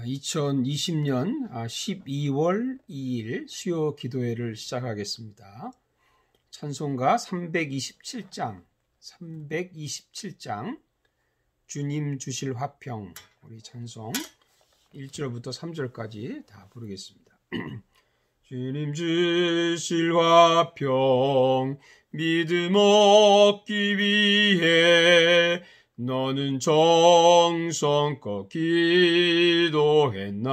2020년 12월 2일 수요 기도회를 시작하겠습니다. 찬송가 327장 주님 주실 화평, 우리 찬송 1절부터 3절까지 다 부르겠습니다. 주님 주실 화평 믿음 얻기 위해 너는 정성껏 기도했나.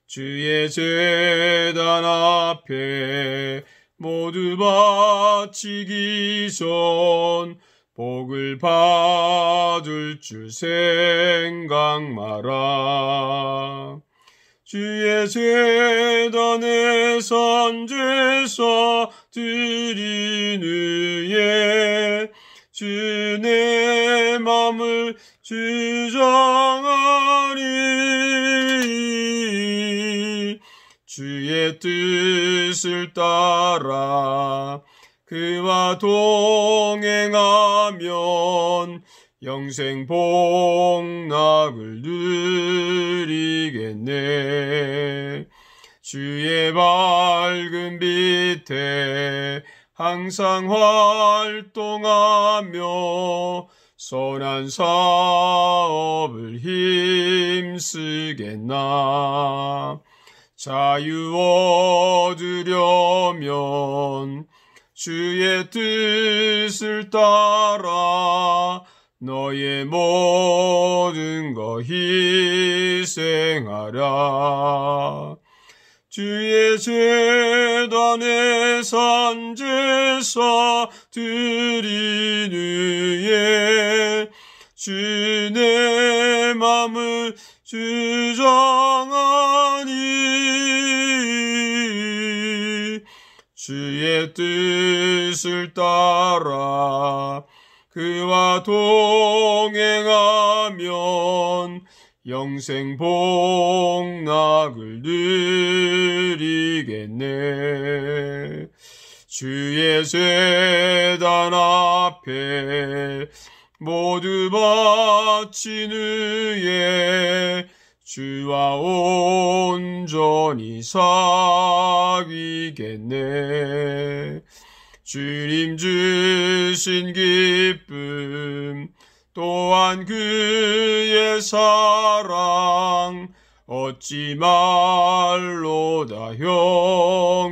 주의 제단 앞에 모두 바치기 전 복을 받을 줄 생각 마라. 주의 제단에 산제사 드린 후에 주 내 맘을 주장하리. 주의 뜻을 따라 그와 동행하면 영생 복락을 누리겠네. 주의 밝은 빛에 항상 활동하며 선한 사업을 힘쓰겠나. 자유 얻으려면 주의 뜻을 따라 너의 모든 것 희생하라. 주의 제단에 산제사 드린 후에 주 내 맘을 주장하니. 주의 뜻을 따라 그와 동행하면 영생 복락을 누리겠네. 주의 제단 앞에 모두 바친 후에 주와 온전히 사귀겠네. 주님 주신 기쁨 또한 그의 사랑 어찌 말로 다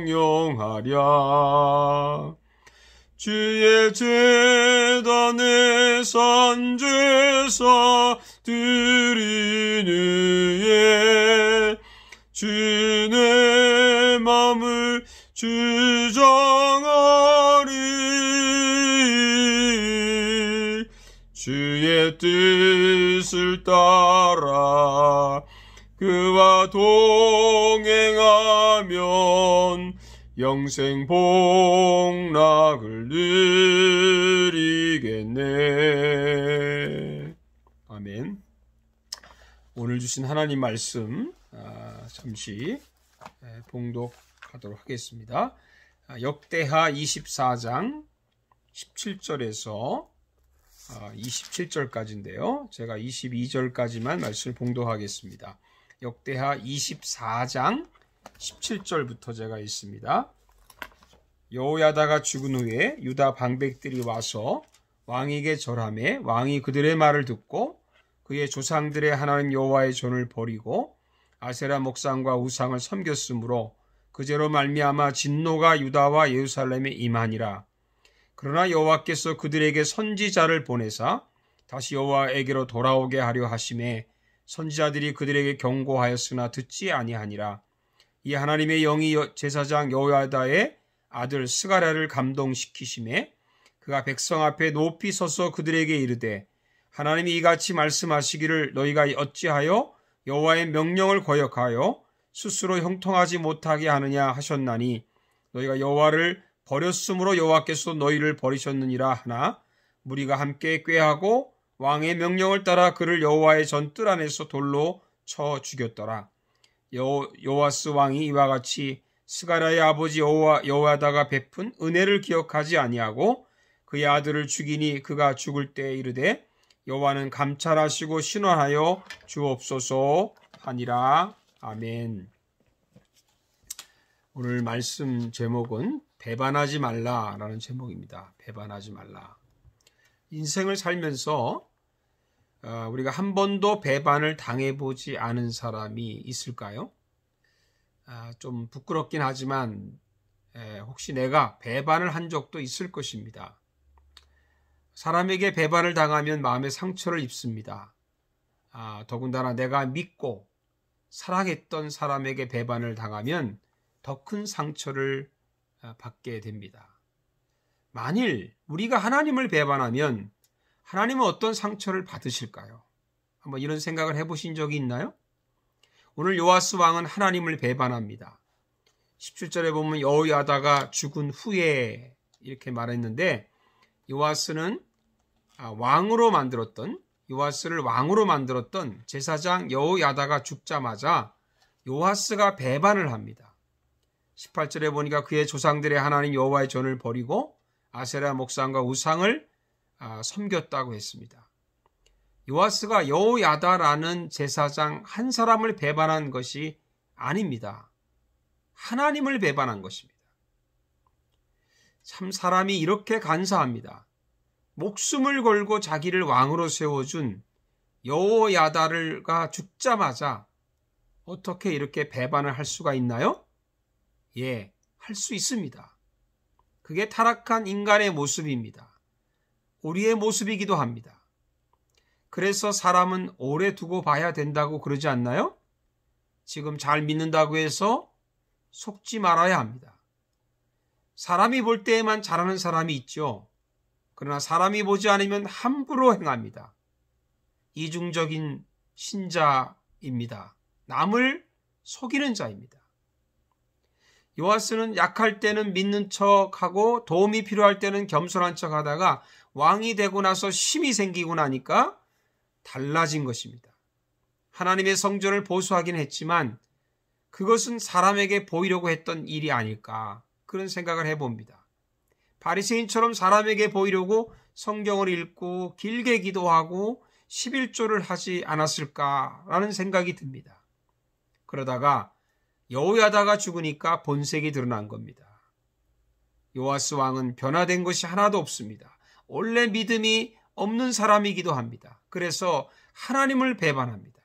형용하랴. 주의 제단에 산제사 드린 후에 주 내 맘을 주장하리. 주의 뜻을 따라 그와 동행하면 영생 복락을 누리겠네. 아멘. 오늘 주신 하나님 말씀 잠시 봉독하도록 하겠습니다. 역대하 24장 17절에서 27절까지인데요. 제가 22절까지만 말씀을 봉독하겠습니다. 역대하 24장 17절부터 제가 읽습니다. 여호야다가 죽은 후에 유다 방백들이 와서 왕에게 절하매 왕이 그들의 말을 듣고 그의 조상들의 하나님 여호와의 전을 버리고 아세라 목상과 우상을 섬겼으므로 그제로 말미암아 진노가 유다와 예루살렘에 임하니라. 그러나 여호와께서 그들에게 선지자를 보내사 다시 여호와에게로 돌아오게 하려 하심에 선지자들이 그들에게 경고하였으나 듣지 아니하니라. 이 하나님의 영이 제사장 여호야다의 아들 스가랴를 감동시키심에 그가 백성 앞에 높이 서서 그들에게 이르되 하나님이 이같이 말씀하시기를 너희가 어찌하여 여호와의 명령을 거역하여 스스로 형통하지 못하게 하느냐 하셨나니 너희가 여호와를 버렸으므로 여호와께서 너희를 버리셨느니라 하나 무리가 함께 꾀하고 왕의 명령을 따라 그를 여호와의 전뜰 안에서 돌로 쳐 죽였더라. 요아스 왕이 이와 같이 스가랴의 아버지 여호야다가 베푼 은혜를 기억하지 아니하고 그의 아들을 죽이니 그가 죽을 때에 이르되 여호와는 감찰하시고 신원하여 주옵소서 하니라. 아멘. 오늘 말씀 제목은 배반하지 말라라는 제목입니다. 배반하지 말라. 인생을 살면서 우리가 한 번도 배반을 당해보지 않은 사람이 있을까요? 좀 부끄럽긴 하지만 혹시 내가 배반을 한 적도 있을 것입니다. 사람에게 배반을 당하면 마음에 상처를 입습니다. 더군다나 내가 믿고 사랑했던 사람에게 배반을 당하면 더 큰 상처를 받게 됩니다. 만일 우리가 하나님을 배반하면 하나님은 어떤 상처를 받으실까요? 한번 이런 생각을 해보신 적이 있나요? 오늘 요아스 왕은 하나님을 배반합니다. 17절에 보면 여호야다가 죽은 후에 이렇게 말했는데 요아스를 왕으로 만들었던 제사장 여호야다가 죽자마자 요아스가 배반을 합니다. 18절에 보니까 그의 조상들의 하나님 여호와의 전을 버리고 아세라 목상과 우상을 섬겼다고 했습니다. 요아스가 여호야다라는 제사장 한 사람을 배반한 것이 아닙니다. 하나님을 배반한 것입니다. 참 사람이 이렇게 간사합니다. 목숨을 걸고 자기를 왕으로 세워준 여호야다가 죽자마자 어떻게 이렇게 배반을 할 수가 있나요? 예, 할 수 있습니다. 그게 타락한 인간의 모습입니다. 우리의 모습이기도 합니다. 그래서 사람은 오래 두고 봐야 된다고 그러지 않나요? 지금 잘 믿는다고 해서 속지 말아야 합니다. 사람이 볼 때에만 잘하는 사람이 있죠. 그러나 사람이 보지 않으면 함부로 행합니다. 이중적인 신자입니다. 남을 속이는 자입니다. 요아스는 약할 때는 믿는 척하고 도움이 필요할 때는 겸손한 척하다가 왕이 되고 나서 힘이 생기고 나니까 달라진 것입니다. 하나님의 성전을 보수하긴 했지만 그것은 사람에게 보이려고 했던 일이 아닐까 그런 생각을 해봅니다. 바리새인처럼 사람에게 보이려고 성경을 읽고 길게 기도하고 11조를 하지 않았을까라는 생각이 듭니다. 그러다가 여호야다가 죽으니까 본색이 드러난 겁니다. 요아스 왕은 변화된 것이 하나도 없습니다. 원래 믿음이 없는 사람이기도 합니다. 그래서 하나님을 배반합니다.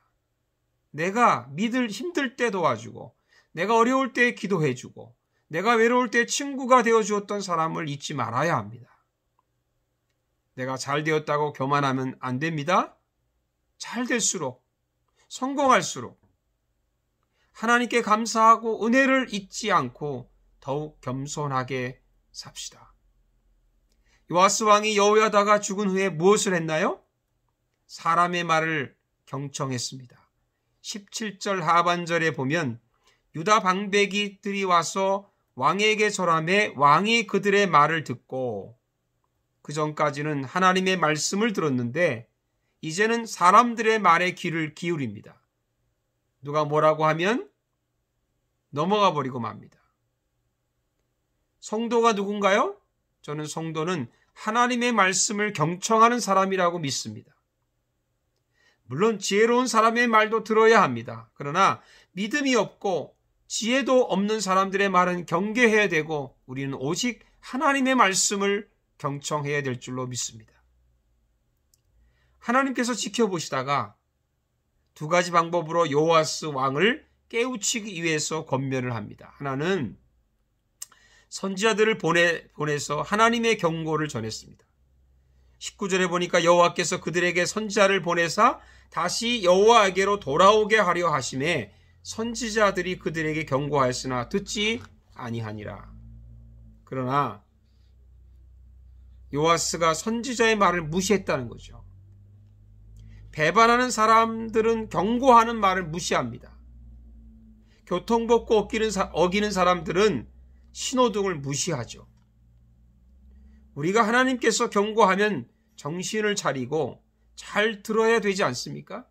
내가 힘들 때 도와주고 내가 어려울 때 기도해주고 내가 외로울 때 친구가 되어주었던 사람을 잊지 말아야 합니다. 내가 잘 되었다고 교만하면 안 됩니다. 잘 될수록 성공할수록 하나님께 감사하고 은혜를 잊지 않고 더욱 겸손하게 삽시다. 요아스 왕이 여호야다가 죽은 후에 무엇을 했나요? 사람의 말을 경청했습니다. 17절 하반절에 보면 유다 방백이들이 와서 왕에게 절하매 왕이 그들의 말을 듣고 그 전까지는 하나님의 말씀을 들었는데 이제는 사람들의 말에 귀를 기울입니다. 누가 뭐라고 하면 넘어가 버리고 맙니다. 성도가 누군가요? 저는 성도는 하나님의 말씀을 경청하는 사람이라고 믿습니다. 물론 지혜로운 사람의 말도 들어야 합니다. 그러나 믿음이 없고 지혜도 없는 사람들의 말은 경계해야 되고 우리는 오직 하나님의 말씀을 경청해야 될 줄로 믿습니다. 하나님께서 지켜보시다가 두 가지 방법으로 요아스 왕을 깨우치기 위해서 권면을 합니다. 하나는 선지자들을 보내서 하나님의 경고를 전했습니다. 19절에 보니까 여호와께서 그들에게 선지자를 보내사 다시 여호와에게로 돌아오게 하려 하심에 선지자들이 그들에게 경고하였으나 듣지 아니하니라. 그러나 요아스가 선지자의 말을 무시했다는 거죠. 배반하는 사람들은 경고하는 말을 무시합니다. 교통법규 어기는 사람들은 신호등을 무시하죠. 우리가 하나님께서 경고하면 정신을 차리고 잘 들어야 되지 않습니까?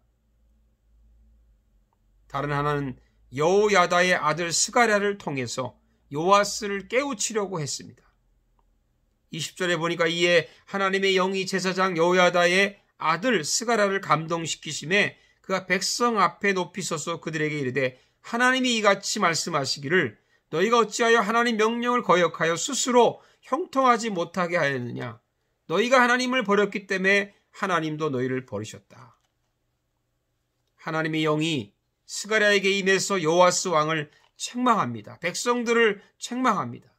다른 하나는 여호야다의 아들 스가랴를 통해서 요아스를 깨우치려고 했습니다. 20절에 보니까 이에 하나님의 영이 제사장 여호야다의 아들 스가랴를 감동시키심에 그가 백성 앞에 높이 서서 그들에게 이르되 하나님이 이같이 말씀하시기를 너희가 어찌하여 하나님 명령을 거역하여 스스로 형통하지 못하게 하였느냐. 너희가 하나님을 버렸기 때문에 하나님도 너희를 버리셨다. 하나님의 영이 스가랴에게 임해서 요아스 왕을 책망합니다. 백성들을 책망합니다.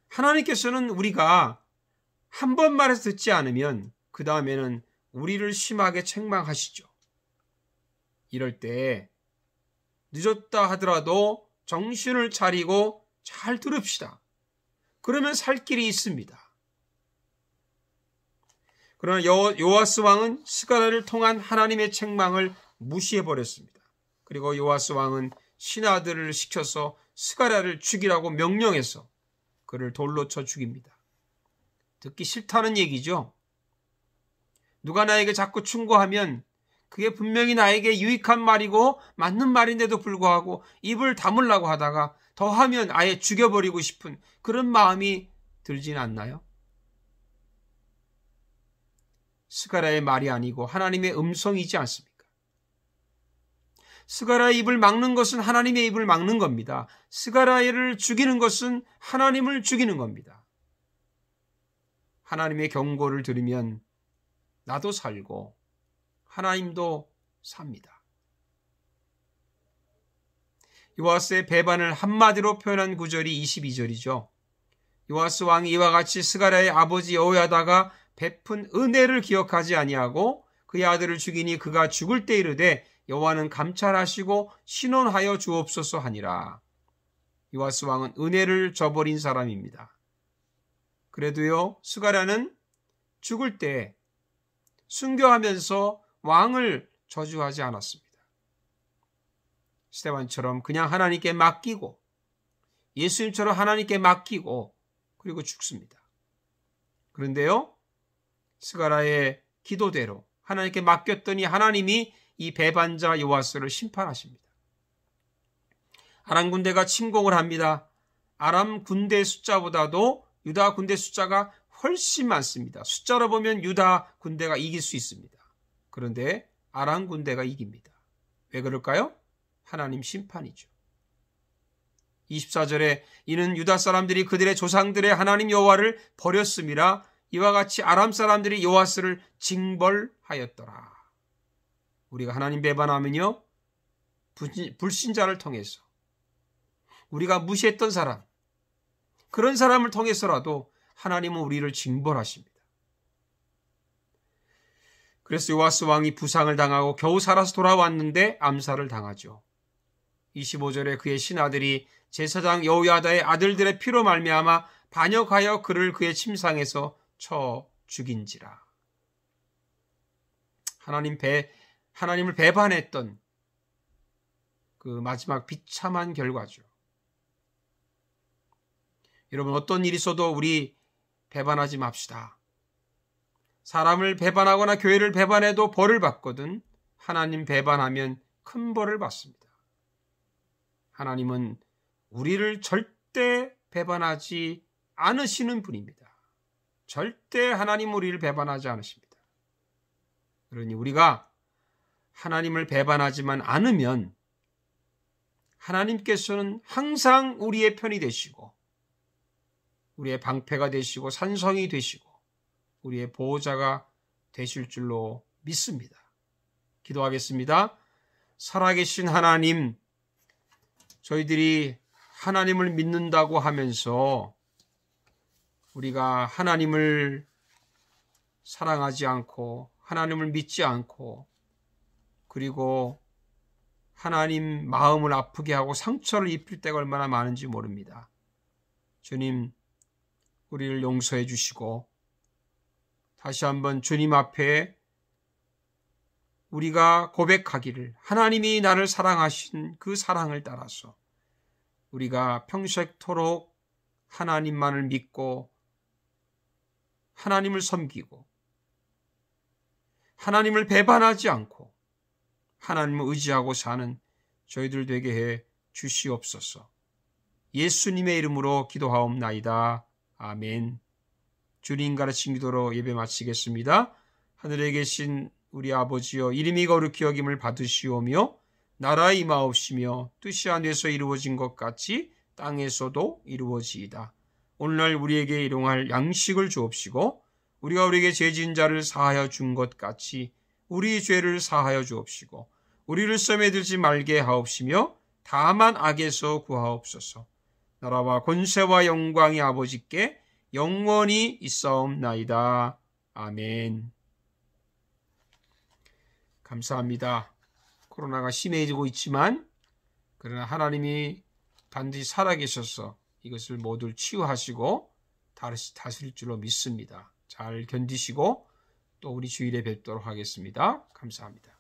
하나님께서는 우리가 한 번 말해서 듣지 않으면 그 다음에는 우리를 심하게 책망하시죠. 이럴 때 늦었다 하더라도 정신을 차리고 잘 들읍시다. 그러면 살 길이 있습니다. 그러나 요아스 왕은 스가랴를 통한 하나님의 책망을 무시해버렸습니다. 그리고 요아스 왕은 신하들을 시켜서 스가랴를 죽이라고 명령해서 그를 돌로 쳐 죽입니다. 듣기 싫다는 얘기죠. 누가 나에게 자꾸 충고하면 그게 분명히 나에게 유익한 말이고 맞는 말인데도 불구하고 입을 다물라고 하다가 더하면 아예 죽여버리고 싶은 그런 마음이 들진 않나요? 스가랴의 말이 아니고 하나님의 음성이지 않습니까? 스가랴의 입을 막는 것은 하나님의 입을 막는 겁니다. 스가랴를 죽이는 것은 하나님을 죽이는 겁니다. 하나님의 경고를 들으면 나도 살고 하나님도 삽니다. 요아스의 배반을 한마디로 표현한 구절이 22절이죠. 요아스 왕이 이와 같이 스가랴의 아버지 여호야다가 베푼 은혜를 기억하지 아니하고 그의 아들을 죽이니 그가 죽을 때 이르되 여호와는 감찰하시고 신원하여 주옵소서 하니라. 요아스 왕은 은혜를 저버린 사람입니다. 그래도요, 스가랴는 죽을 때 순교하면서 왕을 저주하지 않았습니다. 스데반처럼 그냥 하나님께 맡기고 예수님처럼 하나님께 맡기고 그리고 죽습니다. 그런데요, 스가랴의 기도대로 하나님께 맡겼더니 하나님이 이 배반자 요아스를 심판하십니다. 아람 군대가 침공을 합니다. 아람 군대 숫자보다도 유다 군대 숫자가 훨씬 많습니다. 숫자로 보면 유다 군대가 이길 수 있습니다. 그런데 아람 군대가 이깁니다. 왜 그럴까요? 하나님 심판이죠. 24절에 이는 유다 사람들이 그들의 조상들의 하나님 여호와를 버렸음이라 이와 같이 아람 사람들이 요아스를 징벌하였더라. 우리가 하나님 배반하면요, 불신자를 통해서 우리가 무시했던 사람, 그런 사람을 통해서라도 하나님은 우리를 징벌하십니다. 그래서 요아스 왕이 부상을 당하고 겨우 살아서 돌아왔는데 암살을 당하죠. 25절에 그의 신하들이 제사장 여호야다의 아들들의 피로 말미암아 반역하여 그를 그의 침상에서 쳐 죽인지라. 하나님을 배반했던 그 마지막 비참한 결과죠. 여러분, 어떤 일이 있어도 우리 배반하지 맙시다. 사람을 배반하거나 교회를 배반해도 벌을 받거든 하나님 배반하면 큰 벌을 받습니다. 하나님은 우리를 절대 배반하지 않으시는 분입니다. 절대 하나님 우리를 배반하지 않으십니다. 그러니 우리가 하나님을 배반하지만 않으면 하나님께서는 항상 우리의 편이 되시고 우리의 방패가 되시고 산성이 되시고 우리의 보호자가 되실 줄로 믿습니다. 기도하겠습니다. 살아계신 하나님, 저희들이 하나님을 믿는다고 하면서 우리가 하나님을 사랑하지 않고 하나님을 믿지 않고 그리고 하나님 마음을 아프게 하고 상처를 입힐 때가 얼마나 많은지 모릅니다. 주님, 우리를 용서해 주시고 다시 한번 주님 앞에 우리가 고백하기를 하나님이 나를 사랑하신 그 사랑을 따라서 우리가 평생토록 하나님만을 믿고 하나님을 섬기고 하나님을 배반하지 않고 하나님을 의지하고 사는 저희들 되게 해 주시옵소서. 예수님의 이름으로 기도하옵나이다. 아멘. 주님 가르친 기도로 예배 마치겠습니다. 하늘에 계신 우리 아버지여, 이름이 거룩히 여김을 받으시오며 나라 임하옵시며 뜻이 하늘에서 이루어진 것 같이 땅에서도 이루어지이다. 오늘날 우리에게 일용할 양식을 주옵시고 우리가 우리에게 죄진 자를 사하여 준 것 같이 우리 죄를 사하여 주옵시고 우리를 시험에 들지 말게 하옵시며 다만 악에서 구하옵소서. 나라와 권세와 영광이 아버지께 영원히 있사옵나이다. 아멘. 감사합니다. 코로나가 심해지고 있지만 그러나 하나님이 반드시 살아계셔서 이것을 모두 치유하시고 다스릴 줄로 믿습니다. 잘 견디시고 또 우리 주일에 뵙도록 하겠습니다. 감사합니다.